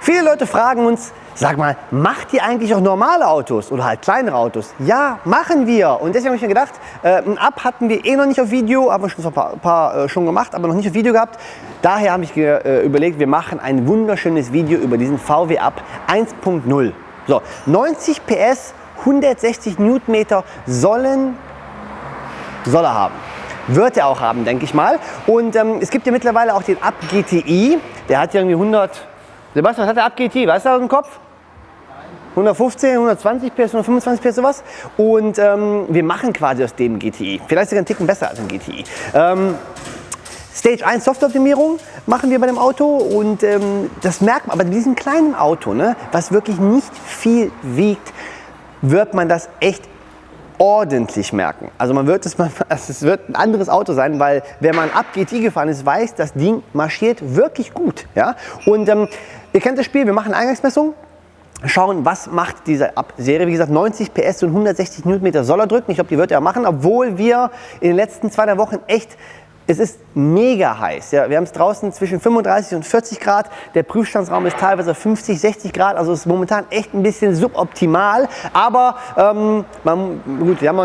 Viele Leute fragen uns, sag mal, macht ihr eigentlich auch normale Autos oder halt kleinere Autos? Ja, machen wir. Und deswegen habe ich mir gedacht, ein Up hatten wir noch nicht auf Video, haben wir schon ein paar schon gemacht, aber noch nicht auf Video gehabt. Daher habe ich überlegt, wir machen ein wunderschönes Video über diesen VW Up 1.0. So, 90 PS, 160 Newtonmeter soll er haben. Wird er auch haben, denke ich mal. Und es gibt ja mittlerweile auch den Up GTI. Der hat ja irgendwie 100... Sebastian, was hat der Up GTI? Weißt du aus dem Kopf? 115, 120 PS, 125 PS, sowas. Und wir machen quasi aus dem GTI. Vielleicht sogar einen Ticken besser als ein GTI. Stage 1 Softwareoptimierung machen wir bei dem Auto. Und das merkt man, aber bei diesem kleinen Auto, ne, was wirklich nicht viel wiegt, wird man das echt ordentlich merken. Also es wird ein anderes Auto sein, weil wer mal ein Up GTI gefahren ist, weiß, das Ding marschiert wirklich gut. Ja? Und ihr kennt das Spiel, wir machen Eingangsmessung, schauen, was macht diese Up-Serie. Wie gesagt, 90 PS und 160 Newtonmeter soll er drücken. Ich glaube, die wird er machen, obwohl wir in den letzten 2-3 Wochen echt... Es ist mega heiß. Ja. Wir haben es draußen zwischen 35 und 40 Grad. Der Prüfstandsraum ist teilweise 50, 60 Grad. Also es ist momentan echt ein bisschen suboptimal. Aber gut, kann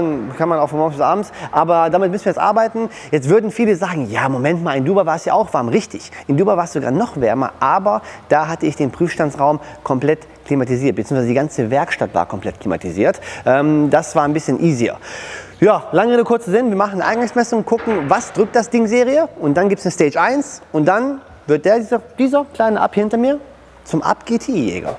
man auch von morgens bis abends. Aber damit müssen wir jetzt arbeiten. Jetzt würden viele sagen, ja, Moment mal, in Dubai war es ja auch warm. Richtig, in Dubai war es sogar noch wärmer. Aber da hatte ich den Prüfstandsraum komplett klimatisiert. Beziehungsweise die ganze Werkstatt war komplett klimatisiert. Das war ein bisschen easier. Ja, lange Rede, kurzer Sinn. Wir machen eine Eingangsmessung, gucken, was drückt das Ding Serie. Und dann gibt es eine Stage 1 und dann wird dieser kleine Up hinter mir zum Up GTI-Jäger.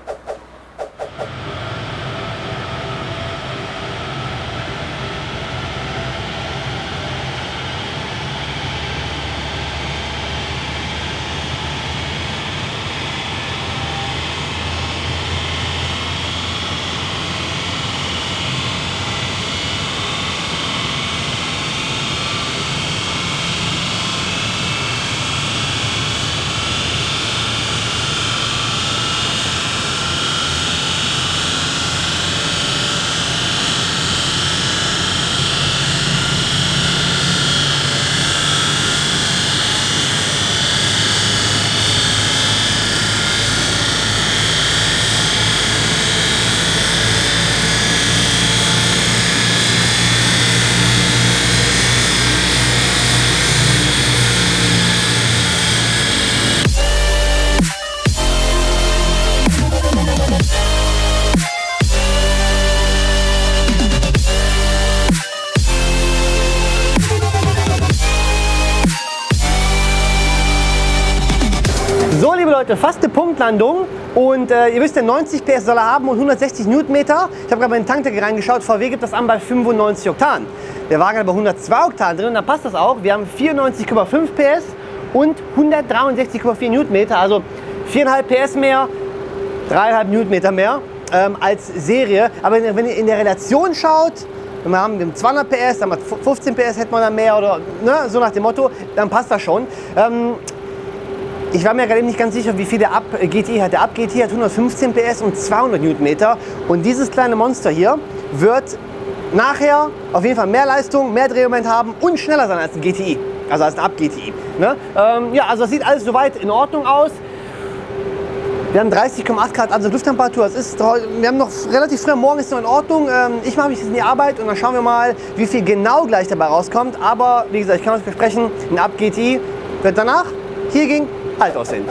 So, liebe Leute, fast eine Punktlandung und ihr wisst ja, 90 PS soll er haben und 160 Newtonmeter. Ich habe gerade mal in den Tankdeckel reingeschaut, VW gibt das an bei 95 Oktan. Der Wagen hat aber 102 Oktan drin, da passt das auch. Wir haben 94,5 PS und 163,4 Newtonmeter, also 4,5 PS mehr, 3,5 Newtonmeter mehr als Serie. Aber wenn ihr in der Relation schaut, wir haben 200 PS, dann 15 PS hätte man dann mehr oder ne, so nach dem Motto, dann passt das schon. Ich war mir gerade eben nicht ganz sicher, wie viel der Up GTI hat. Der Up GTI hat 115 PS und 200 Newtonmeter. Und dieses kleine Monster hier wird nachher auf jeden Fall mehr Leistung, mehr Drehmoment haben und schneller sein als ein GTI. Also als ein Up GTI. Ne? Ja, also das sieht alles soweit in Ordnung aus. Wir haben 30,8 Grad also Lufttemperatur. Wir haben noch relativ früh am Morgen, ist noch in Ordnung. Ich mache mich jetzt in die Arbeit und dann schauen wir mal, wie viel genau gleich dabei rauskommt. Aber wie gesagt, ich kann euch versprechen, ein Up GTI wird danach hier ging alt aussehen.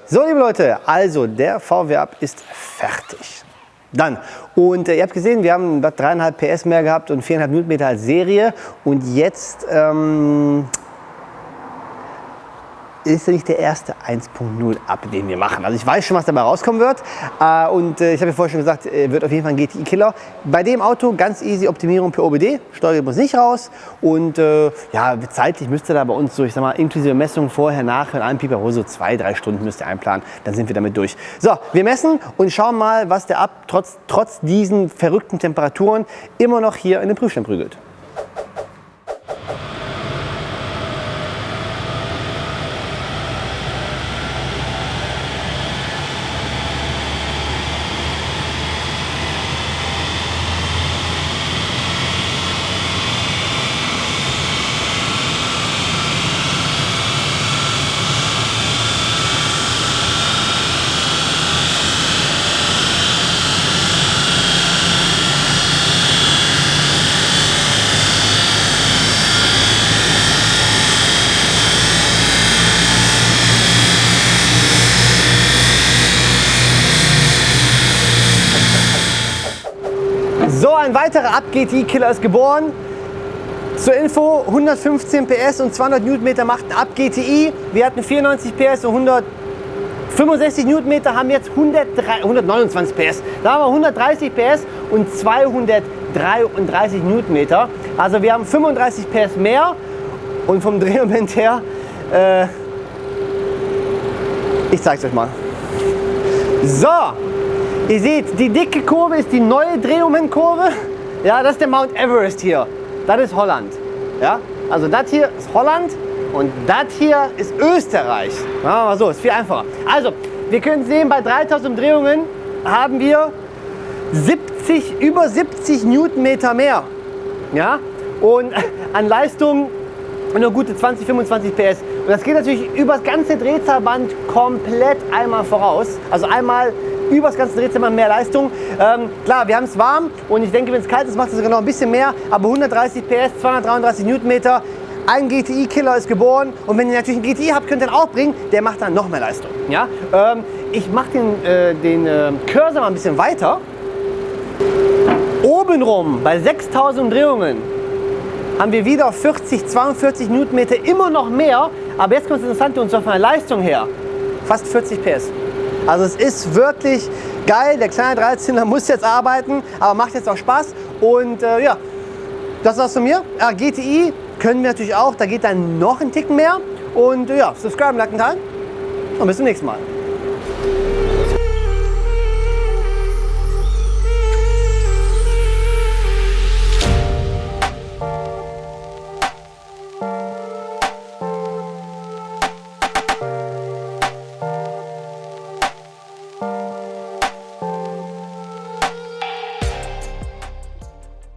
So, liebe Leute, also der VW Up ist fertig. Dann, und ihr habt gesehen, wir haben 3,5 PS mehr gehabt und 4,5 Newtonmeter als Serie. Und jetzt ist ja nicht der erste 1.0 Up, den wir machen. Also ich weiß schon, was dabei rauskommen wird. Und ich habe ja vorher schon gesagt, wird auf jeden Fall ein GTI-Killer. Bei dem Auto ganz easy Optimierung per OBD. Steuerung muss nicht raus. Und ja, zeitlich müsst ihr da bei uns so, ich sag mal, inklusive Messung vorher, nachher, in einem Pipapo, so 2-3 Stunden müsst ihr einplanen. Dann sind wir damit durch. So, wir messen und schauen mal, was der Up trotz diesen verrückten Temperaturen immer noch hier in den Prüfstand prügelt. So, ein weiterer Up-GTI-Killer ist geboren. Zur Info, 115 PS und 200 Newtonmeter macht ein Up-GTI. Wir hatten 94 PS und 165 Newtonmeter, haben jetzt 129 PS. Da haben wir 130 PS und 233 Newtonmeter. Also wir haben 35 PS mehr und vom Drehmoment her, ich zeige es euch mal. So, ihr seht, die dicke Kurve ist die neue Drehmomentkurve. Ja, das ist der Mount Everest hier. Das ist Holland. Ja, also das hier ist Holland und das hier ist Österreich. Machen wir mal so, ist viel einfacher. Also, wir können sehen, bei 3000 Umdrehungen haben wir über 70 Newtonmeter mehr. Ja, und an Leistung nur gute 20, 25 PS. Und das geht natürlich über das ganze Drehzahlband komplett einmal voraus. Also einmal über das ganze Drehzahlband mehr Leistung. Klar, wir haben es warm und ich denke, wenn es kalt ist, macht es sogar noch ein bisschen mehr. Aber 130 PS, 233 Newtonmeter, ein GTI-Killer ist geboren. Und wenn ihr natürlich einen GTI habt, könnt ihr ihn auch bringen. Der macht dann noch mehr Leistung. Ja? Ich mache den Cursor mal ein bisschen weiter. Obenrum bei 6000 Umdrehungen haben wir wieder 40, 42 Newtonmeter, immer noch mehr. Aber jetzt kommt das Interessante, und zwar von der Leistung her, fast 40 PS. Also es ist wirklich geil. Der kleine 13er muss jetzt arbeiten, aber macht jetzt auch Spaß. Und ja, das war's von mir. GTI können wir natürlich auch, da geht dann noch ein Ticken mehr. Und ja, subscribe, like und teilen. Und bis zum nächsten Mal.